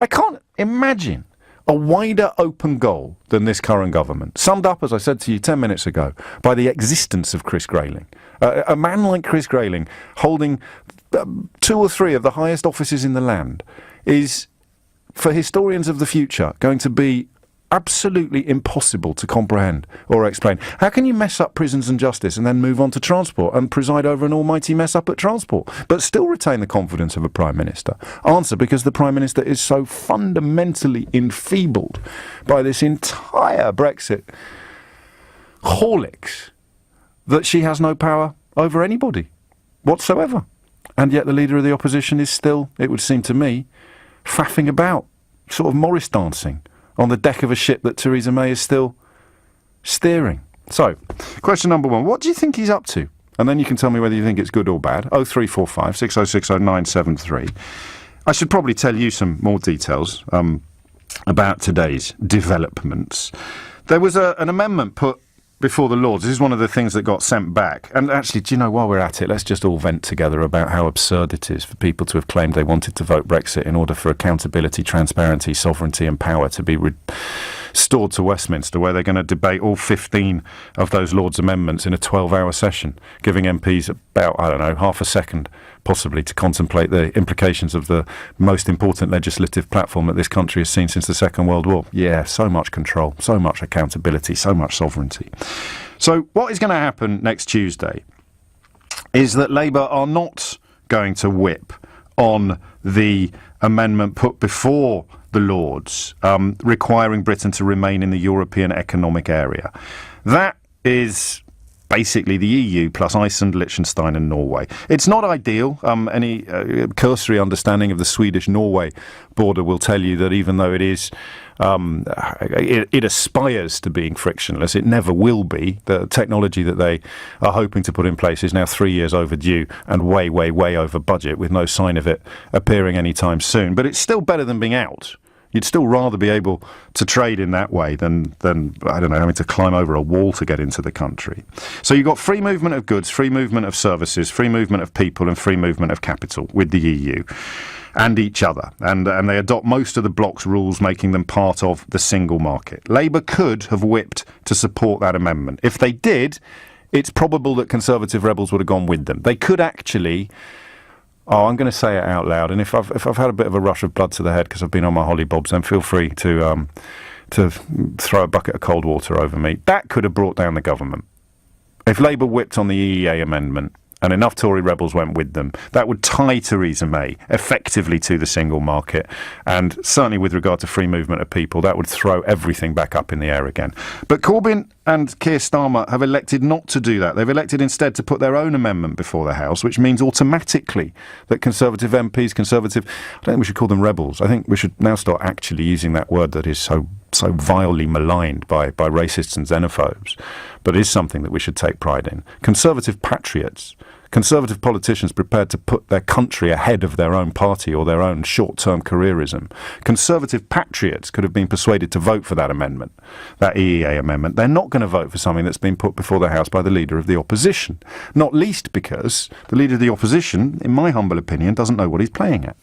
I can't imagine a wider open goal than this current government, summed up, as I said to you 10 minutes ago, by the existence of Chris Grayling. A man like Chris Grayling, holding 2 or 3 of the highest offices in the land, is, for historians of the future, going to be absolutely impossible to comprehend or explain. How can you mess up prisons and justice and then move on to transport and preside over an almighty mess up at transport, but still retain the confidence of a Prime Minister? Answer: because the Prime Minister is so fundamentally enfeebled by this entire Brexit horlicks that she has no power over anybody whatsoever. And yet the Leader of the Opposition is still, it would seem to me, faffing about, sort of Morris dancing on the deck of a ship that Theresa May is still steering. So, question number 1, what do you think he's up to? And then you can tell me whether you think it's good or bad. 0345 6060 973. I should probably tell you some more details about today's developments. There was an amendment put before the Lords. This is one of the things that got sent back. And actually, do you know, while we're at it, let's just all vent together about how absurd it is for people to have claimed they wanted to vote Brexit in order for accountability, transparency, sovereignty and power to be restored to Westminster, where they're going to debate all 15 of those Lords amendments in a 12-hour session, giving MPs about, I don't know, half a second possibly to contemplate the implications of the most important legislative platform that this country has seen since the Second World War. Yeah, so much control, so much accountability, so much sovereignty. So what is going to happen next Tuesday is that Labour are not going to whip on the amendment put before the Lords, requiring Britain to remain in the European Economic Area. That is basically the EU plus Iceland, Liechtenstein and Norway. It's not ideal. Any cursory understanding of the Swedish-Norway border will tell you that even though it is it aspires to being frictionless, it never will be. The technology that they are hoping to put in place is now 3 years overdue and way, way, way over budget, with no sign of it appearing anytime soon. But it's still better than being out. You'd still rather be able to trade in that way than I don't know, having to climb over a wall to get into the country. So you've got free movement of goods, free movement of services, free movement of people and free movement of capital with the EU and each other. And they adopt most of the bloc's rules, making them part of the single market. Labour could have whipped to support that amendment. If they did, it's probable that Conservative rebels would have gone with them. They could actually... Oh, I'm going to say it out loud, and if I've had a bit of a rush of blood to the head because I've been on my hollybobs, then feel free to throw a bucket of cold water over me. That could have brought down the government. If Labour whipped on the EEA amendment and enough Tory rebels went with them, that would tie Theresa May effectively to the single market, and certainly with regard to free movement of people, that would throw everything back up in the air again. But Corbyn and Keir Starmer have elected not to do that. They've elected instead to put their own amendment before the House, which means automatically that Conservative MPs, I don't think we should call them rebels. I think we should now start actually using that word that is so vilely maligned by racists and xenophobes, but is something that we should take pride in. Conservative patriots, Conservative politicians prepared to put their country ahead of their own party or their own short-term careerism. Conservative patriots could have been persuaded to vote for that amendment, that EEA amendment. They're not going to vote for something that's been put before the House by the Leader of the Opposition, not least because the Leader of the Opposition, in my humble opinion, doesn't know what he's playing at.